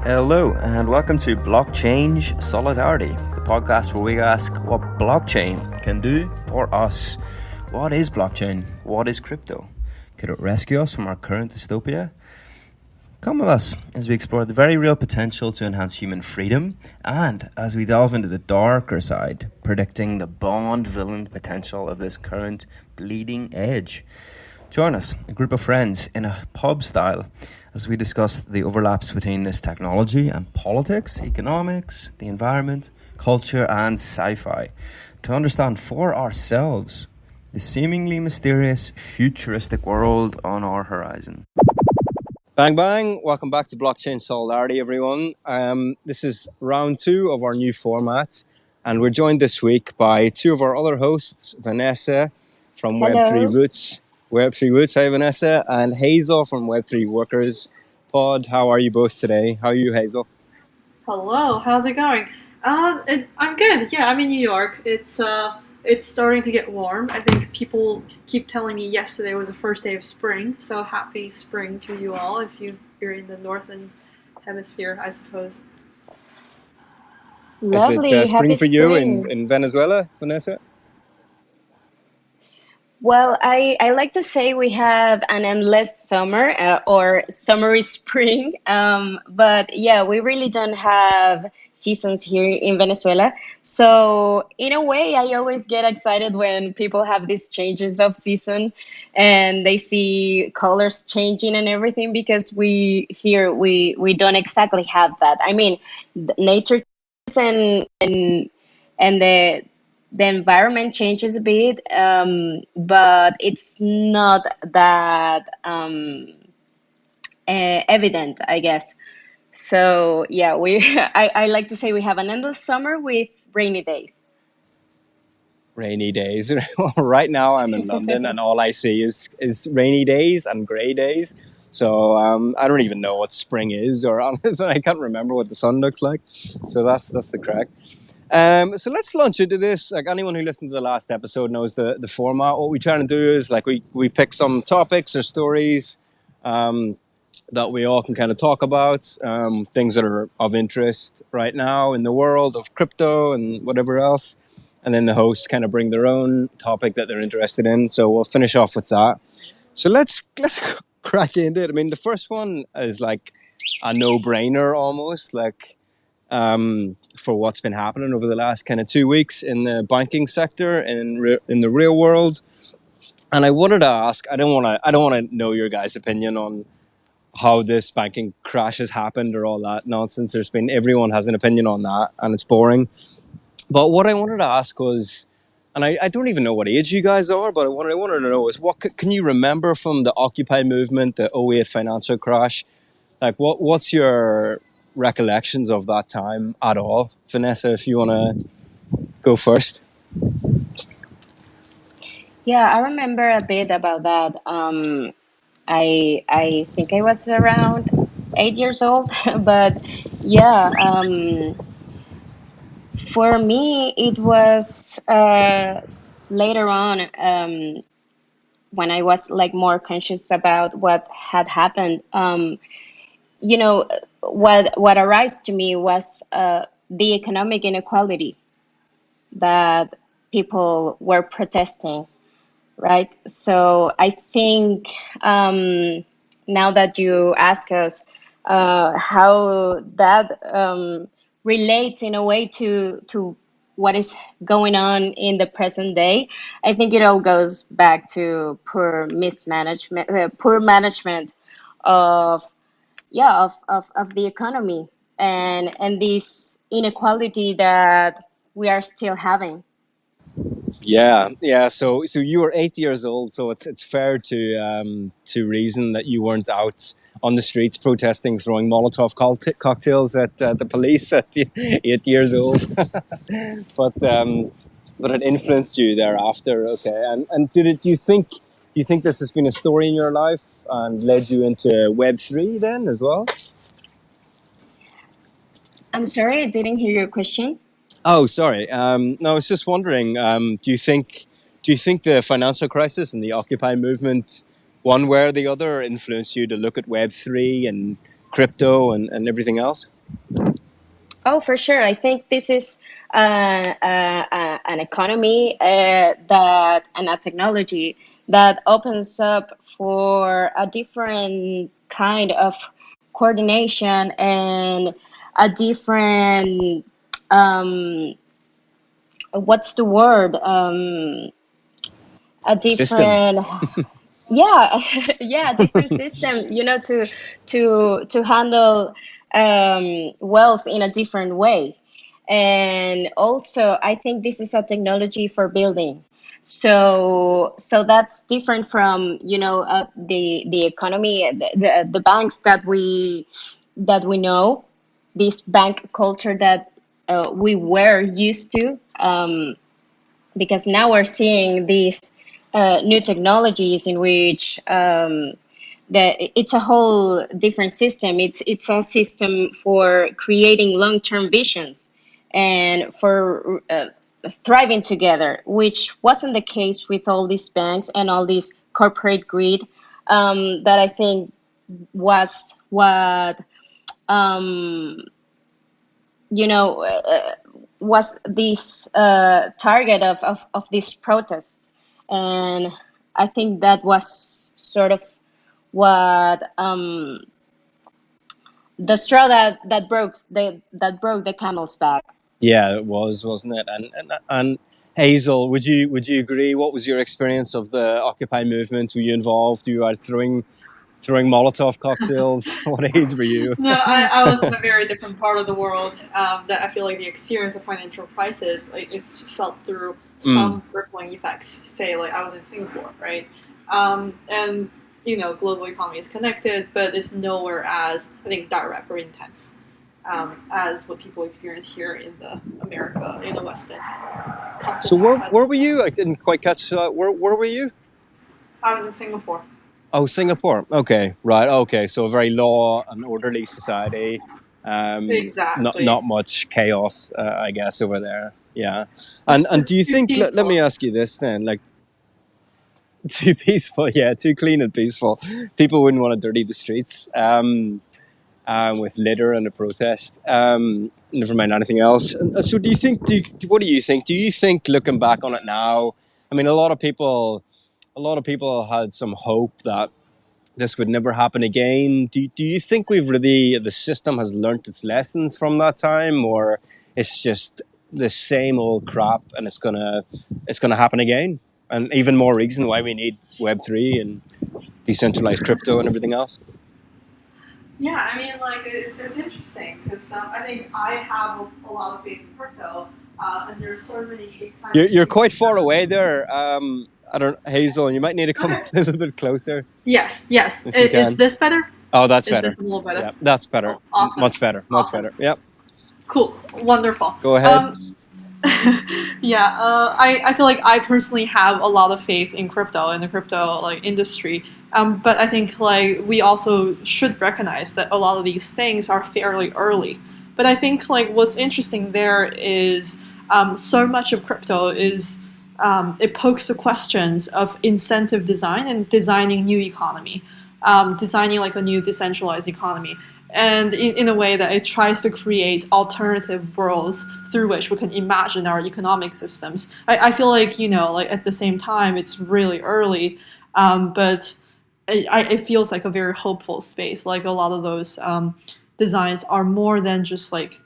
Hello, and welcome to Blockchange Solidarity, the podcast where we ask what blockchain can do for us. What is blockchain? What is crypto? Could it rescue us from our current dystopia? Come with us as we explore the very real potential to enhance human freedom, and as we delve into the darker side, predicting the Bond-villain potential of this current bleeding edge. Join us, a group of friends, in a pub style, as we discuss the overlaps between this technology and politics, economics, the environment, culture, and sci-fi, to understand for ourselves the seemingly mysterious, futuristic world on our horizon. Bang bang, welcome back to Blockchain Solidarity, everyone. This is round 2 of our new format, and we're joined this week by 2 of our other hosts, Vanessa from Web3 Roots. Web3 Roots, hi Vanessa, and Hazel from Web3 Workers Pod. How are you both today? How are you, Hazel? Hello, how's it going? I'm good. Yeah, I'm in New York. It's starting to get warm. I think people keep telling me yesterday was the first day of spring. So happy spring to you all if you're in the northern hemisphere, I suppose. Lovely. Is it spring Happy for you spring. in Venezuela, Vanessa? Well, I like to say we have an endless summer or summery spring. But yeah, we really don't have seasons here in Venezuela. So in a way, I always get excited when people have these changes of season and they see colors changing and everything because we don't exactly have that. I mean, nature and the environment changes a bit, but it's not that evident, I guess. So yeah, I like to say we have an endless summer with rainy days. Rainy days. Right now I'm in London and all I see is rainy days and grey days. So I don't even know what spring is, or I can't remember what the sun looks like. So that's the crack. So let's launch into this. Like, anyone who listened to the last episode knows the format. What we try to do is we pick some topics or stories that we all can kind of talk about, things that are of interest right now in the world of crypto and whatever else. And then the hosts kind of bring their own topic that they're interested in. So we'll finish off with that. So let's crack into it. I mean, the first one is like a no-brainer almost, like for what's been happening over the last kind of 2 weeks in the banking sector and in the real world. And I wanted to ask, I don't want to know your guys' opinion on how this banking crash has happened or all that nonsense. Everyone has an opinion on that, and it's boring. But what I wanted to ask was, and I don't even know what age you guys are, but what I wanted to know is, what can you remember from the Occupy movement, the '08 financial crash? Like, what's your recollections of that time at all? Vanessa, if you want to go first. Yeah, I remember a bit about that. I think I was around 8 years old, but yeah. For me, it was later on when I was like more conscious about what had happened. You know, what arose to me was the economic inequality that people were protesting, right? So I think now that you ask us how that relates in a way to what is going on in the present day, I think it all goes back to poor management of of the economy and this inequality that we are still having. Yeah. So you were 8 years old, so it's fair to reason that you weren't out on the streets protesting, throwing molotov cocktails at the police at 8 years old. But it influenced you thereafter. Okay, and do you think this has been a story in your life and led you into Web3 then as well? I'm sorry, I didn't hear your question. Oh, sorry. No, I was just wondering. Do you think the financial crisis and the Occupy movement, one way or the other, influenced you to look at Web3 and crypto and everything else? Oh, for sure. I think this is an economy and a technology that opens up for a different kind of coordination and a different, um, what's the word? A System. different, yeah, yeah, different system, to handle wealth in a different way. And also I think this is a technology for building, so that's different from the economy, the banks that we know, this bank culture that we were used to, because now we're seeing these new technologies in which it's a whole different system. It's a system for creating long-term visions and for thriving together, which wasn't the case with all these banks and all this corporate greed, that I think was what um, you know, was this target of this protest. And I think that was sort of what, the straw that broke the camel's back. Yeah, it was, wasn't it? And Hazel, would you agree? What was your experience of the Occupy movement? Were you involved? You are throwing molotov cocktails. What age were you? No, I was in a very different part of the world. That I feel like the experience of financial crisis, like it's felt through Mm. some rippling effects. Say, like I was in Singapore, right? And global economy is connected, but it's nowhere as I think direct or intense as what people experience here in the America in the Western So continent. where were you? I didn't quite catch that. Where were you? I was in Singapore. Oh, Singapore. Okay, right. Okay, so a very law and orderly society. Exactly. Not much chaos, I guess, over there. Yeah, and It's and do it's you too think? Let me peaceful. ask you this then. Like, too peaceful, yeah, too clean and peaceful. People wouldn't want to dirty the streets with litter and a protest. Never mind anything else. So, do you think? What do you think? Do you think, looking back on it now? I mean, a lot of people had some hope that this would never happen again. Do you think the system has learnt its lessons from that time, or it's just the same old crap and it's gonna happen again? And even more reason why we need Web3 and decentralized crypto and everything else. Yeah, I mean, like it's interesting because I think I have a lot of faith in crypto, and there's so many You're, exciting you're things quite being far done. away there. I don't, Hazel. You might need to come Okay. a little bit closer Yes, yes. if you Is can. this better? Oh, that's Is better. this a little better? Yeah, that's better. Oh, awesome, Much better. Much awesome, better. Yep. cool, wonderful. Go ahead. Yeah, I feel like I personally have a lot of faith in crypto and the crypto like industry. But I think like we also should recognize that a lot of these things are fairly early. But I think like what's interesting there is so much of crypto is it pokes the questions of incentive design and designing new economy, designing like a new decentralized economy, and in a way that it tries to create alternative worlds through which we can imagine our economic systems. I feel like like at the same time it's really early, but it feels like a very hopeful space. Like a lot of those designs are more than just like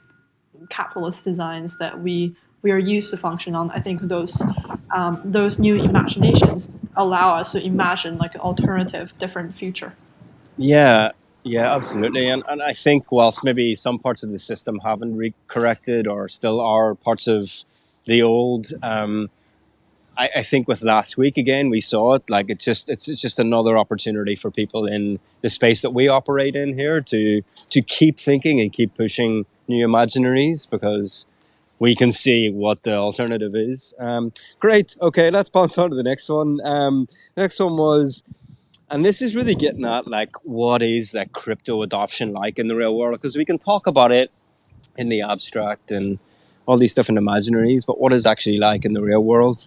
capitalist designs that we are used to function on. I think those new imaginations allow us to imagine like an alternative, different future. Yeah, yeah, absolutely. And I think whilst maybe some parts of the system haven't corrected or still are parts of the old, I think with last week again we saw it. Like it's just another opportunity for people in the space that we operate in here to keep thinking and keep pushing new imaginaries because we can see what the alternative is. Great. Okay, let's bounce on to the next one. Next one was, and this is really getting at like what is that crypto adoption like in the real world? Because we can talk about it in the abstract and all these different imaginaries, but what is actually like in the real world?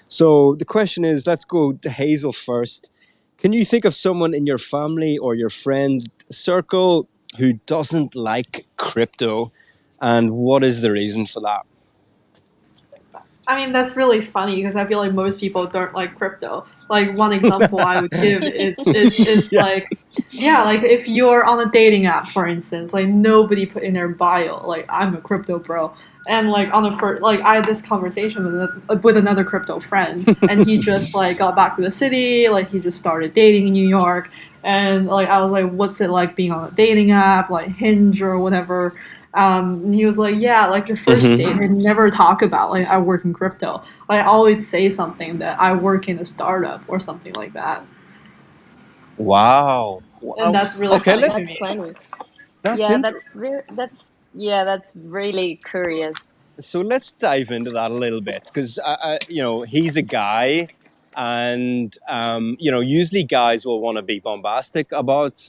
So the question is, let's go to Hazel first. Can you think of someone in your family or your friend circle who doesn't like crypto, and what is the reason for that? I mean, that's really funny because I feel like most people don't like crypto. Like one example I would give is Yeah. like, yeah, like if you're on a dating app, for instance, like nobody put in their bio like I'm a crypto bro, and like on the first, like I had this conversation with another crypto friend, and he just like got back to the city, like he just started dating in New York, and like I was like, what's it like being on a dating app, like Hinge or whatever? And he was like, yeah, like the first Hmm. date, I never talk about like I work in crypto. Like I always say something that I work in a startup or something like that, Wow. and Wow. that's really Okay, Oh, funny let to that's me. funny. that's Yeah, interesting. that's yeah, that's really curious. So let's dive into that a little bit because he's a guy, and usually guys will want to be bombastic about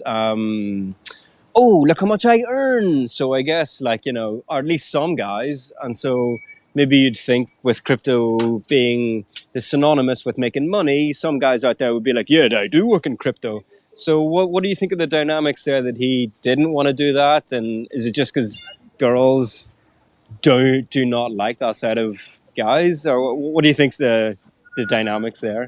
oh, look how much I earn. So I guess or at least some guys, and so maybe you'd think with crypto being synonymous with making money, some guys out there would be like, yeah, I do work in crypto. So what do you think of the dynamics there that he didn't want to do that, and is it just because girls do not like that side of guys, or what do you think's the dynamics there?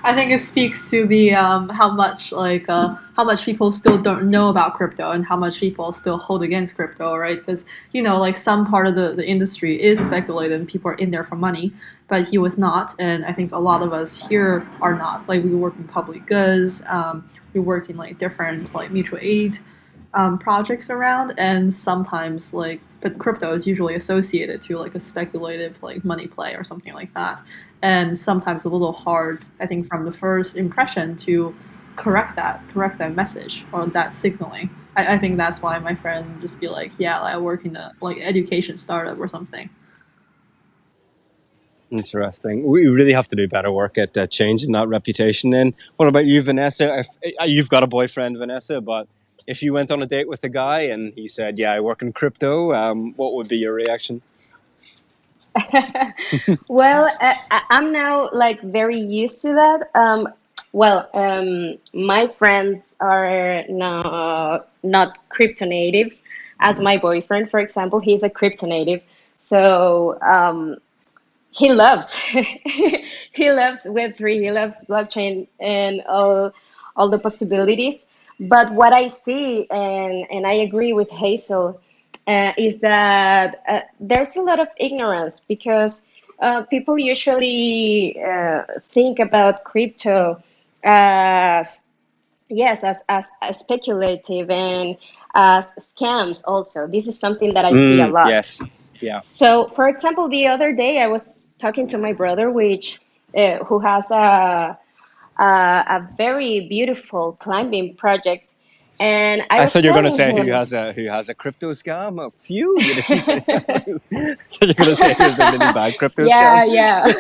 I think it speaks to the how much people still don't know about crypto and how much people still hold against crypto, right? Because like some part of the industry is speculative and people are in there for money, but he was not, and I think a lot of us here are not. Like we work in public goods, we work in like different like mutual aid projects around, and sometimes but crypto is usually associated to like a speculative like money play or something like that, and sometimes a little hard, I think, from the first impression to correct that message or that signaling. I think that's why my friend would just be like, yeah, like, I work in a like education startup or something. Interesting. We really have to do better work at changing that reputation. Then, what about you, Vanessa? If you've got a boyfriend, Vanessa, but if you went on a date with a guy and he said, "Yeah, I work in crypto," what would be your reaction? Well, I'm now like very used to that. My friends are not crypto natives. As my boyfriend, for example, he's a crypto native, so he loves he loves Web3. He loves blockchain and all the possibilities. But what I see, and I agree with Hazel, is that there's a lot of ignorance because people usually think about crypto as yes, as speculative and as scams. Also, this is something that I see a lot. Yes. Yeah. So, for example, the other day I was talking to my brother, which who has a very beautiful climbing project, and I I was thought you were going to telling say him, who has a crypto scam. A few. You didn't say that. I thought you were going to say he has a really bad crypto scam. yeah, yeah,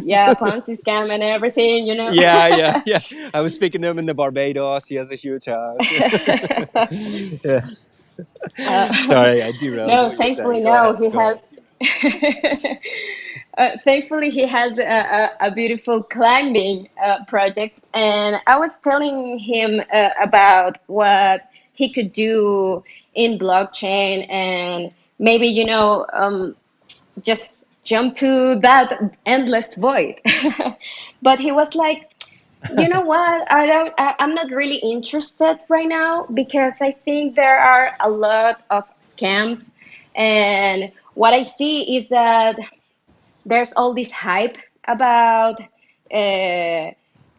yeah, Ponzi scam and everything, you know. Yeah, yeah, yeah. I was speaking to him in the Barbados. He has a huge house. Yeah. uh, Sorry, I derailed no, what you were saying. thankfully Go no, ahead. he Go has. ahead. Thankfully, he has a beautiful climbing project, and I was telling him about what he could do in blockchain, and maybe just jump to that endless void. But he was like, you know what? I'm not really interested right now because I think there are a lot of scams, and what I see is that there's all this hype about uh,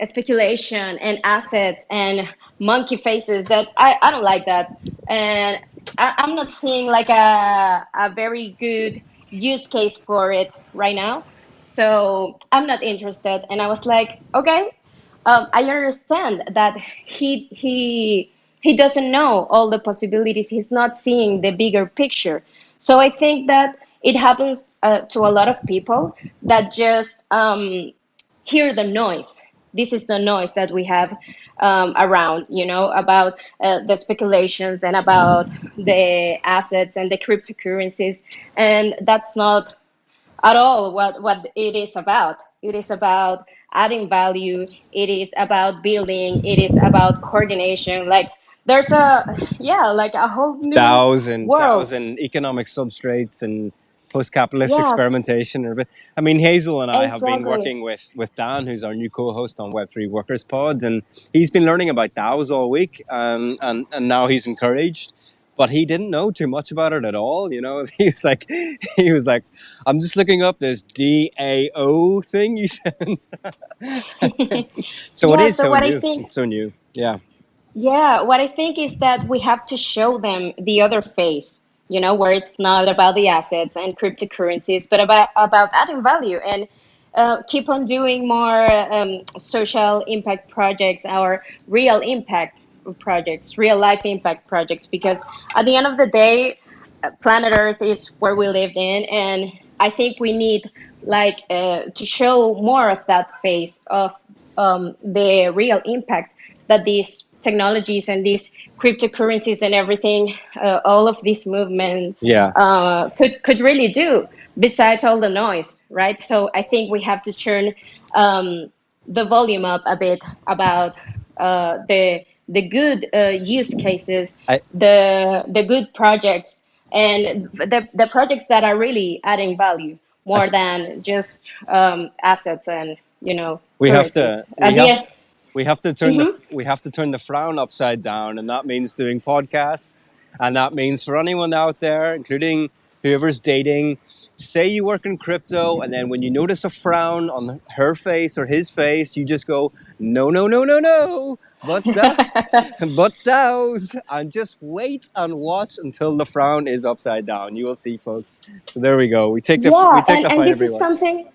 speculation and assets and monkey faces that I don't like that. And I'm not seeing like a very good use case for it right now. So I'm not interested. And I was like, okay, I understand that he doesn't know all the possibilities. He's not seeing the bigger picture. So I think that it happens to a lot of people that just hear the noise. This is the noise that we have around, about the speculations and about the assets and the cryptocurrencies, and that's not at all what it is about. It is about adding value. It is about building. It is about coordination. Like there's a yeah, like a whole new DAOs world. and economic substrates and post-capitalist Yes, experimentation and everything. I mean, Hazel and I have been exactly. working with Dan, who's our new co-host on Web3 Workers Pod, and he's been learning about DAOs all week, and now he's encouraged. But he didn't know too much about it at all. You know, he was like, I'm just looking up this DAO thing you said. So it Yeah. is So so what I new. think It's so new. Yeah. Yeah, what I think is that we have to show them the other face, where it's not about the assets and cryptocurrencies, but about adding value and keep on doing more social impact projects, our real impact projects, real life impact projects, because at the end of the day, planet Earth is where we live in, and I think we need to show more of that face of the real impact that these technologies and these cryptocurrencies and everything, all of this movement Yeah. could really do. Besides all the noise, right? So I think we have to turn the volume up a bit about the good use cases, I, the good projects, and the projects that are really adding value I more than just assets and we have currencies. to At we the have end, we have to turn mhm. the frown upside down, and that means doing podcasts, and that means for anyone out there, including whoever's dating, say you work in crypto, and then when you notice a frown on her face or his face, you just go, no, no, no, no, no, but DAOs, and just wait and watch until the frown is upside down. You will see, folks. So there we go. We Yeah, take the and fight this is everywhere. something.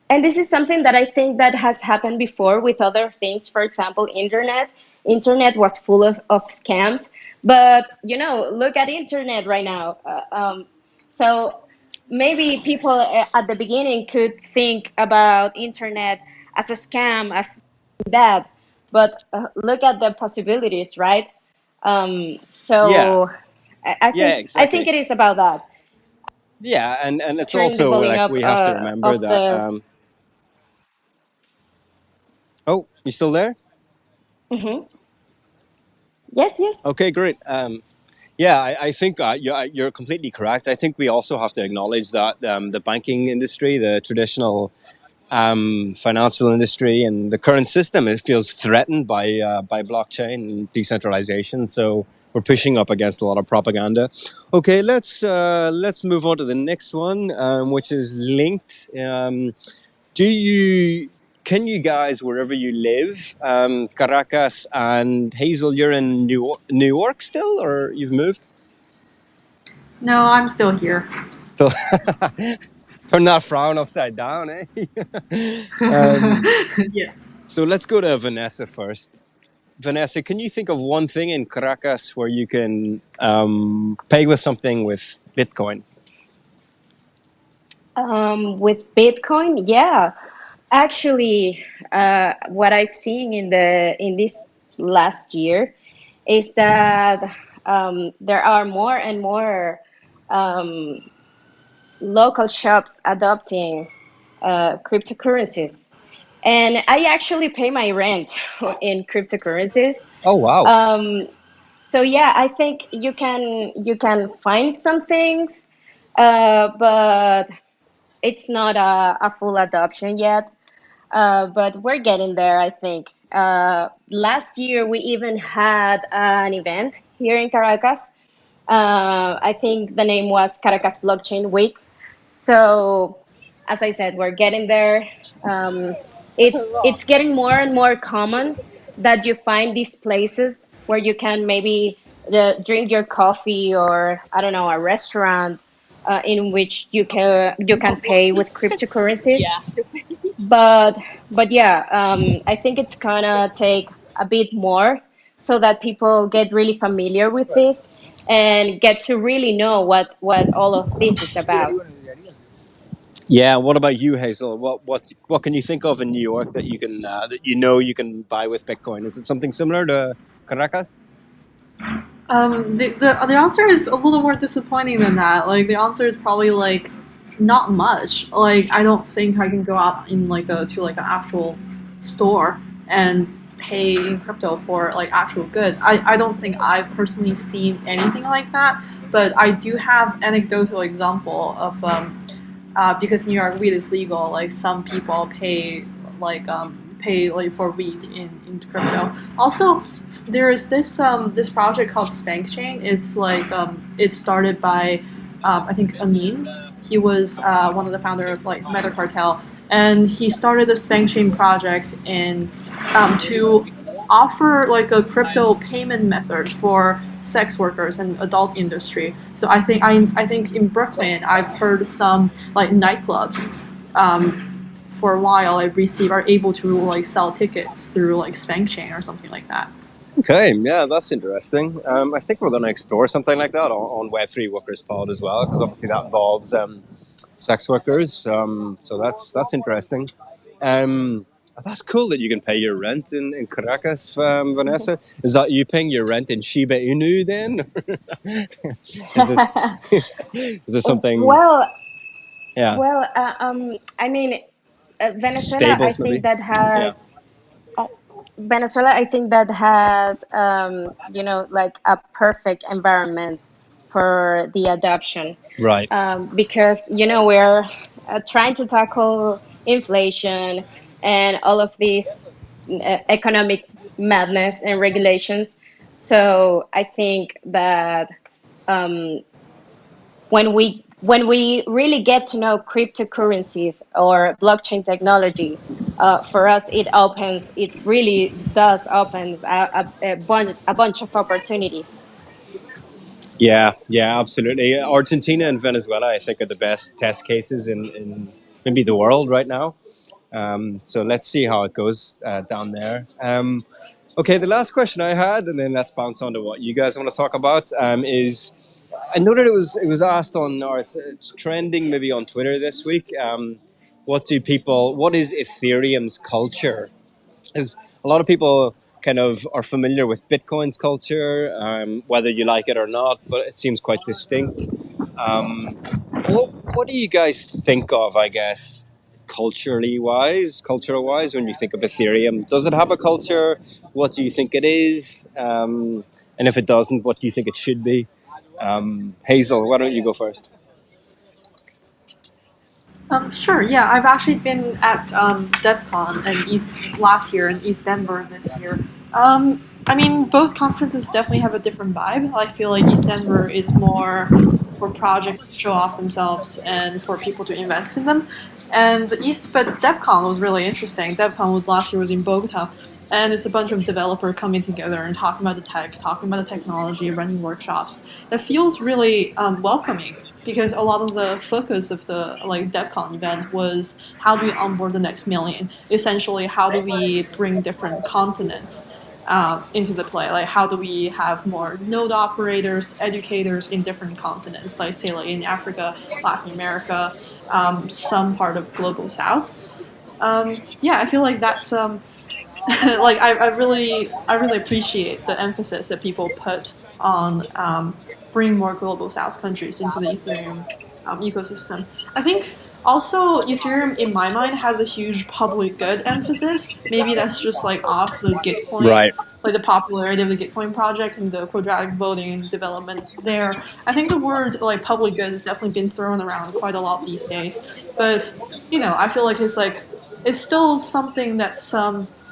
And this is something that I think that has happened before with other things. For example, internet was full of scams, but look at internet right now. So maybe people at the beginning could think about internet as a scam, as bad, but look at the possibilities, right? Yeah, So I yeah, think exactly. it is about that. Yeah, and it's Turn the also volume like up we have to remember of that. the. Oh, you still there? Mhm. Yes, yes. Okay, great. Yeah, I think you're completely correct. I think we also have to acknowledge that the banking industry, the traditional financial industry, and the current system, it feels threatened by blockchain and decentralization. So we're pushing up against a lot of propaganda. Okay, let's move on to the next one, which is linked. Do you can you guys wherever you live, Caracas and Hazel, you're in New York still, or you've moved? No, I'm still here. Still, turn that frown upside down, eh? um, Yeah. so let's go to Vanessa first. Vanessa, can you think of one thing in Caracas where you can pay with something with Bitcoin? With Bitcoin, yeah. Actually, what I've seen in this last year is that there are more and more um, local shops adopting cryptocurrencies, and I actually pay my rent in cryptocurrencies. Oh wow! Um, so yeah, I think you can find some things, but it's not a full adoption yet, but we're getting there, I think. Last year, we even had an event here in Caracas. I think the name was Caracas Blockchain Week. So, as I said, we're getting there. Um, it's getting more and more common that you find these places where you can maybe drink your coffee, or I don't know, a restaurant in which you can pay with cryptocurrencies. Yeah. but but yeah, I think it's gonna take a bit more so that people get really familiar with this and get to really know what all of this is about. Yeah. What about you, Hazel? What can you think of in New York that you can buy with Bitcoin? Is it something similar to Caracas? The answer is a little more disappointing than that. Like the answer is probably like not much. Like I don't think I can go out in like a to like an actual store and pay in crypto for like actual goods. I don't think I've personally seen anything like that, but I do have anecdotal example of because New York weed is legal, like some people pay like for weed in crypto. Also, there is this project called Spank Chain. It's like it's started by I think Amin. He was one of the founder of like Meta Cartel, and he started the Spank Chain project in to offer like a crypto payment method for sex workers and adult industry. So I think in Brooklyn I've heard some like nightclubs for a while are able to like sell tickets through like Spank Chain or something like that. Okay, yeah, that's interesting. I think we're going to explore something like that on Web3 Workers Pod as well, because obviously that involves sex workers. So that's interesting. Um, that's cool that you can pay your rent in Caracas, Vanessa. Is that you paying your rent in Shiba Inu then? is it is it something? Well, Yeah, I mean, Venezuela, I stables think maybe. that Yeah, has Venezuela, I think that has, like a perfect environment for the adoption, right. because we're trying to tackle inflation and all of these economic madness and regulations. So I think that when we really get to know cryptocurrencies or blockchain technology, for us it really does opens a bunch of opportunities. Yeah, yeah, absolutely. Argentina and Venezuela, I think, are the best test cases in maybe the world right now. So let's see how it goes down there. Okay, the last question I had, and then let's bounce on to what you guys want to talk about, is I know that it was asked on, or it's trending maybe on Twitter this week. What is Ethereum's culture? Because a lot of people kind of are familiar with Bitcoin's culture, whether you like it or not, but it seems quite distinct. Um, what do you guys think of, I guess, cultural wise, when you think of Ethereum? Does it have a culture? What do you think it is? And if it doesn't, what do you think it should be? Hazel, why don't you go first? Sure. Yeah, I've actually been at DEF CON and East last year and East Denver this year. I mean, both conferences definitely have a different vibe. I feel like East Denver is more for projects to show off themselves and for people to invest in them. And but DEF CON was really interesting. DEF CON was last year was in Bogota, and it's a bunch of developers coming together and talking about the tech, talking about the technology, running workshops. That feels really welcoming because a lot of the focus of the like DevCon event was how do we onboard the next million? Essentially, how do we bring different continents into the play? Like, how do we have more node operators, educators in different continents, like say like in Africa, Latin America, some part of global South. Yeah, I feel like that's like I really appreciate the emphasis that people put on bring more global South countries into the Ethereum ecosystem. I think also Ethereum, in my mind, has a huge public good emphasis. Maybe that's just like off the Gitcoin, Right. like the popularity of the Gitcoin project and the quadratic voting development there. I think the word like public good has definitely been thrown around quite a lot these days. But I feel like it's still something that's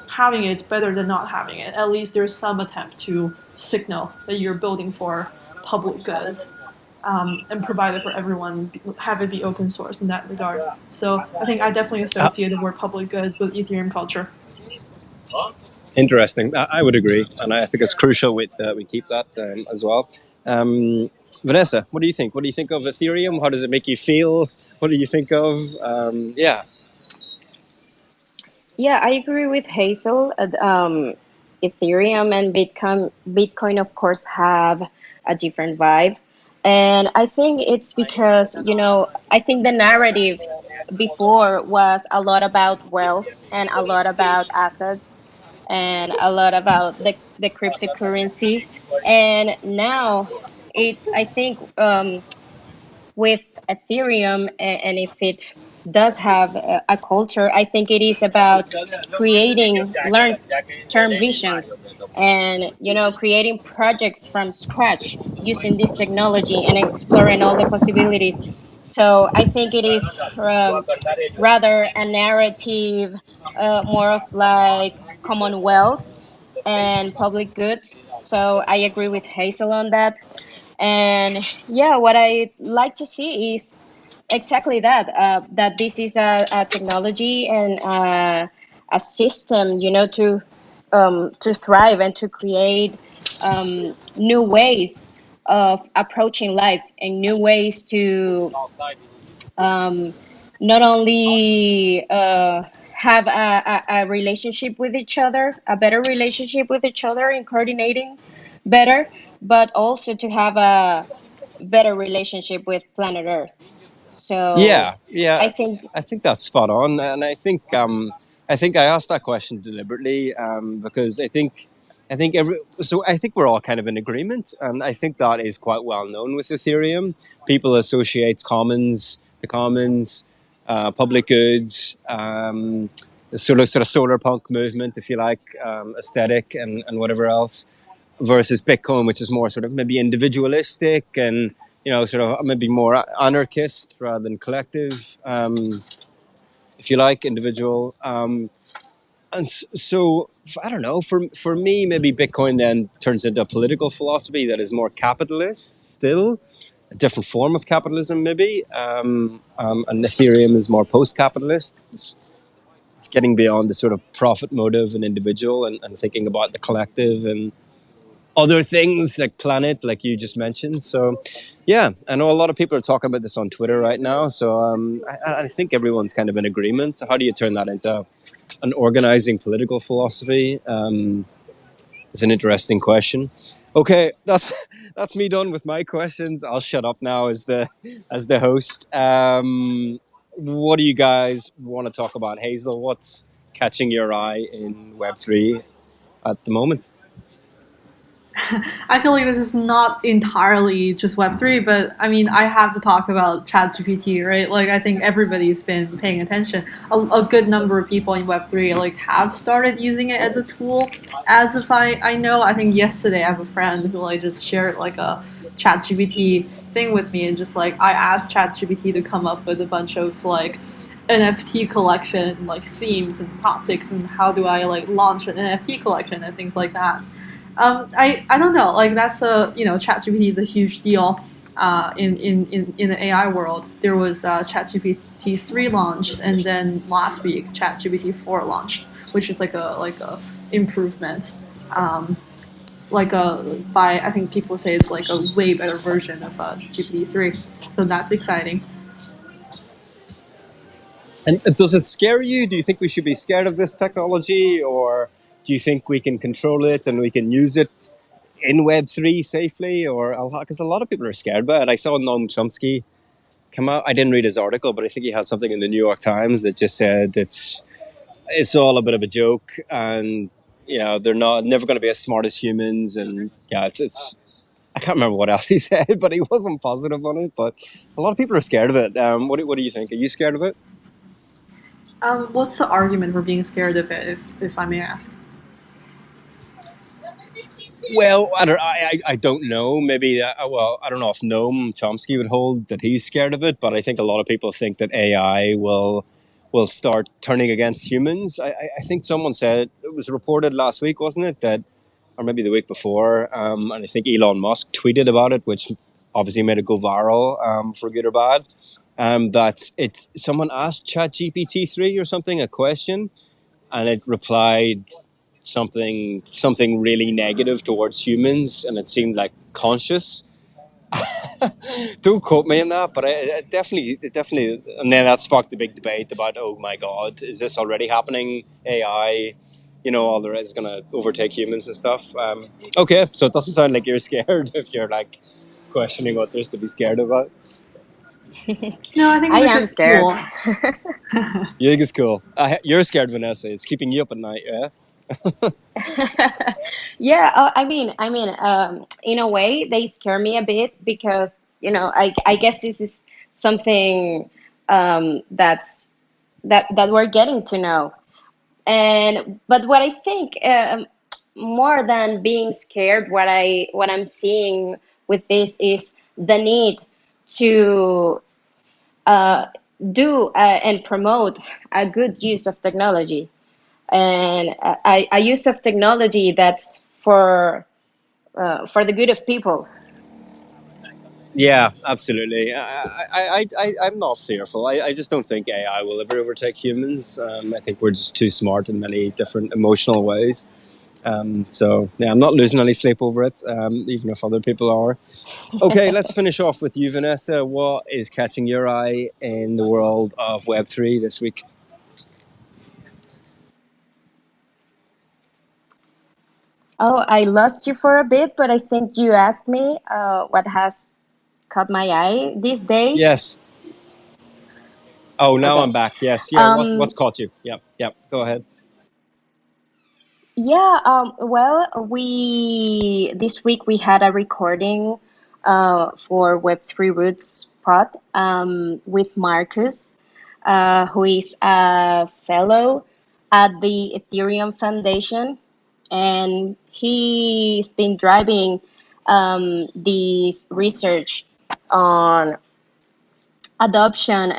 having it's better than not having it. At least there's some attempt to signal that you're building for public goods and provide it for everyone, have it be open source in that regard. So I think I definitely Uh, associate the word public goods with Ethereum culture. Interesting. I would agree, and I think it's crucial we keep that as well. Vanessa, what do you think? What do you think of Ethereum? How does it make you feel? What do you think of? Yeah, Yeah, I agree with Hazel. Ethereum and Bitcoin, of course, have a different vibe. And I think it's because, I think the narrative before was a lot about wealth and a lot about assets and a lot about the cryptocurrency. And now I think, with Ethereum, and if it does have a culture. I think it is about creating long-term visions and creating projects from scratch using this technology and exploring all the possibilities. So I think it is rather a narrative, more of like commonwealth and public goods. So I agree with Hazel on that. And yeah, what I like to see is exactly that, that this is a technology and a system, to thrive and to create new ways of approaching life and new ways to um, not only have a relationship with each other, a better relationship with each other and coordinating better, but also to have a better relationship with planet Earth. So Yeah, yeah, I think, I think that's spot on, and I think I asked that question deliberately because I think we're all kind of in agreement, and I think that is quite well known with Ethereum. People associate the commons, public goods, the sort of solar punk movement, if you like, aesthetic, and whatever else, versus Bitcoin, which is more sort of maybe individualistic and sort of maybe more anarchist rather than collective, if you like, individual. And so I don't know. For me, maybe Bitcoin then turns into a political philosophy that is more capitalist still, a different form of capitalism maybe. And Ethereum is more post-capitalist. It's getting beyond the sort of profit motive and individual and thinking about the collective and other things like planet, like you just mentioned. So, yeah, I know a lot of people are talking about this on Twitter right now. So I think everyone's kind of in agreement. How do you turn that into an organizing political philosophy? It's an interesting question. Okay, that's me done with my questions. I'll shut up now as the host. What do you guys want to talk about, Hazel? What's catching your eye in Web3 at the moment? I feel like this is not entirely just Web3, but I mean, I have to talk about ChatGPT, right? Like, I think everybody's been paying attention. A good number of people in Web3 like have started using it as a tool. As if I know, I think yesterday I have a friend who like just shared like a ChatGPT thing with me, and just like I asked ChatGPT to come up with a bunch of like NFT collection like themes and topics, and how do I like launch an NFT collection and things like that. I don't know. Like that's a ChatGPT is a huge deal in the AI world. There was ChatGPT 3 launched, and then last week ChatGPT 4 launched, which is like a improvement. Um, like a by I think people say it's like a way better version of GPT 3. So that's exciting. And does it scare you? Do you think we should be scared of this technology, or do you think we can control it and we can use it in Web3 safely? Or because a lot of people are scared by it. I saw Noam Chomsky come out. I didn't read his article, but I think he had something in the New York Times that just said it's all a bit of a joke, and they're not never going to be as smart as humans, and yeah, it's. I can't remember what else he said, but he wasn't positive on it. But a lot of people are scared of it. What do you think? Are you scared of it? What's the argument for being scared of it, if I may ask? Well, I don't know. Maybe, I don't know if Noam Chomsky would hold that he's scared of it, but I think a lot of people think that AI will start turning against humans. I think someone said, it was reported last week, wasn't it, that, or maybe the week before, and I think Elon Musk tweeted about it, which obviously made it go viral, for good or bad, that someone asked ChatGPT 3 or something a question, and it replied something really negative towards humans, and it seemed like conscious. Don't quote me on that, but it definitely, and then that sparked the big debate about, oh my God, is this already happening? AI, all the rest is going to overtake humans and stuff. Okay, so it doesn't sound like you're scared if you're like questioning what there's to be scared about. No, I think I it's a am good scared. tool. You think it's cool? You're scared, Vanessa. It's keeping you up at night, yeah? Yeah, in a way, they scare me a bit because I guess this is something that's that we're getting to know. And but what I think, more than being scared, what I'm seeing with this is the need to uh, do and promote a good use of technology, and a use of technology that's for the good of people. Yeah, absolutely. I'm not fearful. I just don't think AI will ever overtake humans. I think we're just too smart in many different emotional ways. So yeah, I'm not losing any sleep over it, even if other people are. Okay, let's finish off with you, Vanessa. What is catching your eye in the world of Web3 this week? Oh, I lost you for a bit, but I think you asked me what has caught my eye these days. Yes. Oh, now I'm Okay. back. Yes. Yeah. What's Um, caught you? Yep. Yep. Go ahead. yeah, well, we this week we had a recording for Web3 Roots Pod with Marcus, who is a fellow at the Ethereum Foundation, and he's been driving this research on adoption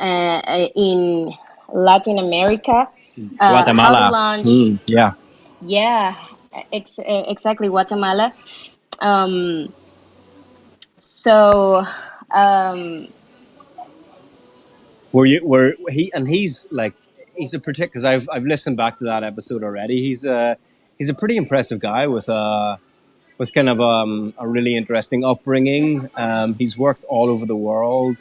in Latin America, how to Guatemala. launch, Yeah. yeah, exactly, Guatemala. Um, so, um, Were you? Were he? And he's a particular because I've listened back to that episode already. He's a pretty impressive guy with kind of a really interesting upbringing. He's worked all over the world,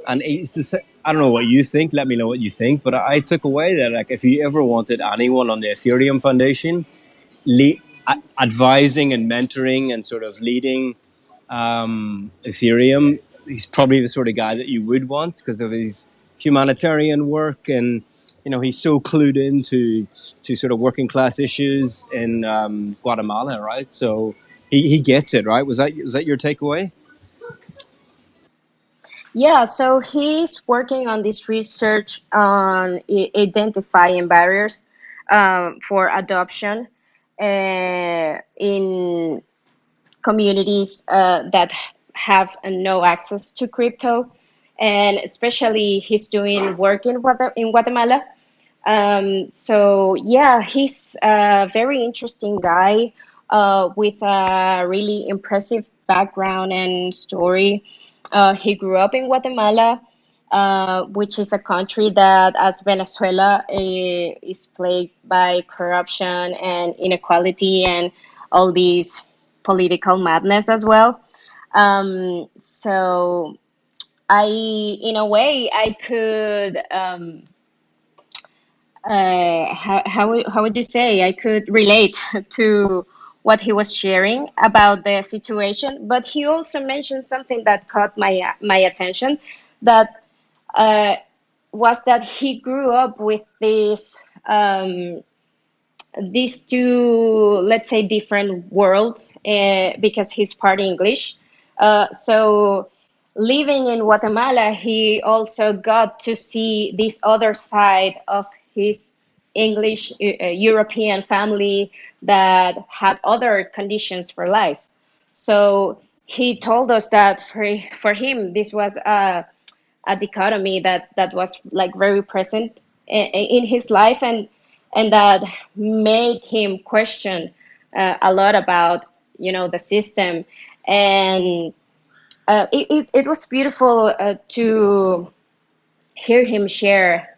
and he's just, I don't know what you think. Let me know what you think. But I took away that like if you ever wanted anyone on the Ethereum Foundation advising and mentoring and sort of leading Ethereum, he's probably the sort of guy that you would want because of his humanitarian work and he's so clued into to sort of working class issues in Guatemala, right? So he gets it, right? Was that your takeaway? yeah, so he's working on this research on identifying barriers for adoption in communities that have no access to crypto, and especially he's doing work in Guatemala. So yeah, he's a very interesting guy with a really impressive background and story. He grew up in Guatemala, which is a country that, as Venezuela, is plagued by corruption and inequality and all these political madness as well. So in a way, I could. How would you say, I could relate to what he was sharing about the situation, but he also mentioned something that caught my attention, that uh, was that he grew up with um, these two, let's say, different worlds because he's part English. So living in Guatemala, he also got to see this other side of his English European family that had other conditions for life. So he told us that for him, this was a dichotomy that was like very present in his life, and that made him question a lot about the system. And it was beautiful to hear him share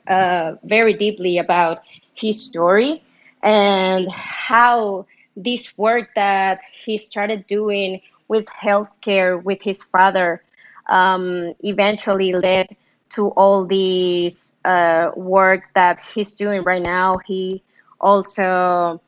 very deeply about his story and how this work that he started doing with healthcare with his father eventually led to all these work that he's doing right now. He also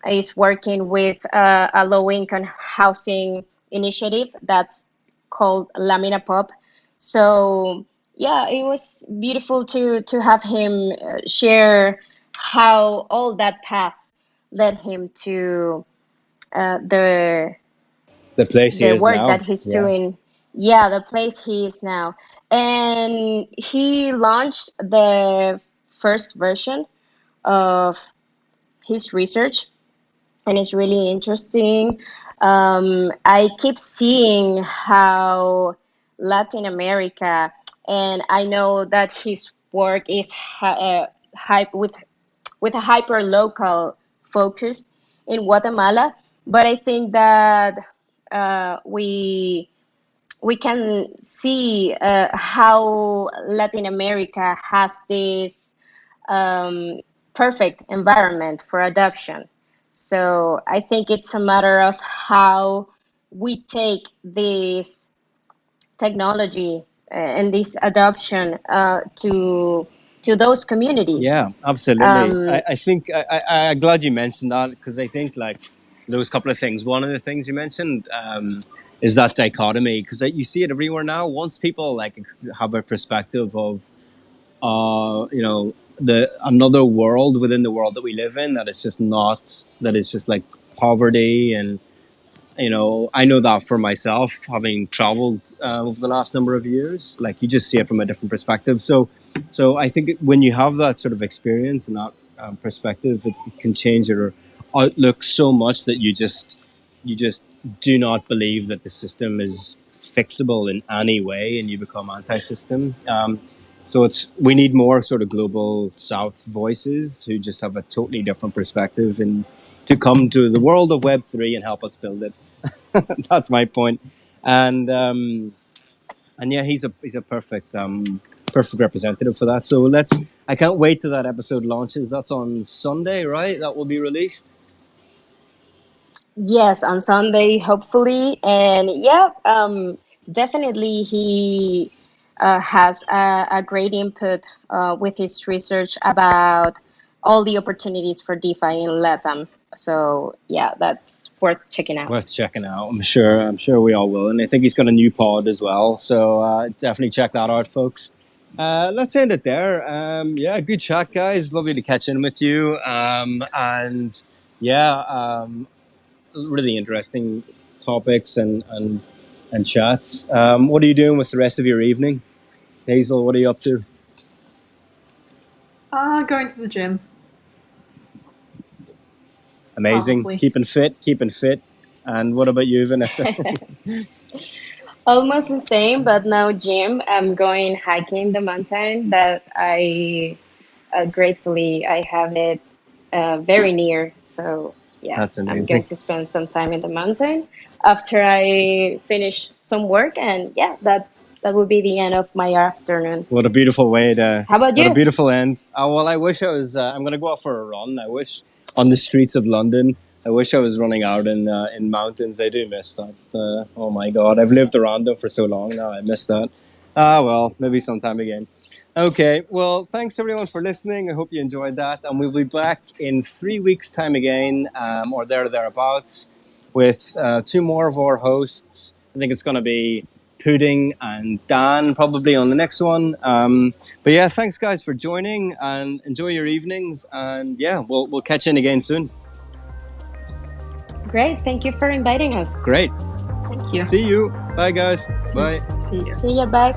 is working with a low income housing initiative that's called Lamina Pop. So yeah, it was beautiful to have him share how all that path led him to the The place he the is work now. that he's Yeah. doing. Yeah, the place he is now. And he launched the first version of his research, and it's really interesting. I keep seeing how Latin America, and I know that his work is with a hyper local focus in Guatemala, but I think that we can see how Latin America has this um, perfect environment for adoption. So I think it's a matter of how we take this technology and this adoption to those communities. Yeah, absolutely. Um, I think I'm glad you mentioned that, because I think like there was a couple of things. One of the things you mentioned is that dichotomy, because you see it everywhere now. Once people like have a perspective of the another world within the world that we live in, that it's just not, that it's just like poverty. And I know that for myself, having traveled over the last number of years, like you just see it from a different perspective. So I think when you have that sort of experience and that perspective, it can change your outlook so much that you just do not believe that the system is fixable in any way, and you become anti-system. So we need more sort of global South voices who just have a totally different perspective, and to come to the world of Web3 and help us build it. That's my point. And yeah, he's a perfect representative for that. So I can't wait till that episode launches. That's on Sunday, right? That will be released. Yes, on Sunday, hopefully. And yeah, definitely he has a great input with his research about all the opportunities for DeFi in LATAM. So yeah, that's worth checking out. Worth checking out. I'm sure we all will. And I think he's got a new pod as well. So definitely check that out, folks. Let's end it there. Yeah, good chat, guys. Lovely to catch in with you. And yeah, really interesting topics and chats. What are you doing with the rest of your evening? Hazel, what are you up to? Going to the gym. Amazing. Probably. Keeping fit. And what about you, Vanessa? Almost the same, but now gym. I'm going hiking the mountain that I gratefully I have it very near. So yeah, That's I'm going amazing. to spend some time in the mountain after I finish some work, and yeah, that will be the end of my afternoon. What a beautiful way to. How about What a you? beautiful end. Well, I wish I was. I'm going to go out for a run. I wish on the streets of London. I wish I was running out in mountains. I do miss that. Oh my God, I've lived around them for so long now. I miss that. Well, maybe sometime again. Okay. Well, thanks everyone for listening. I hope you enjoyed that, and we'll be back in 3 weeks' time again, or thereabouts, with two more of our hosts. I think it's going to be Pudding and Dan probably on the next one. But yeah, thanks guys for joining, and enjoy your evenings. And yeah, we'll catch in again soon. Great, thank you for inviting us. Great. Thank you. See you. Bye guys. Bye. See you. See you back.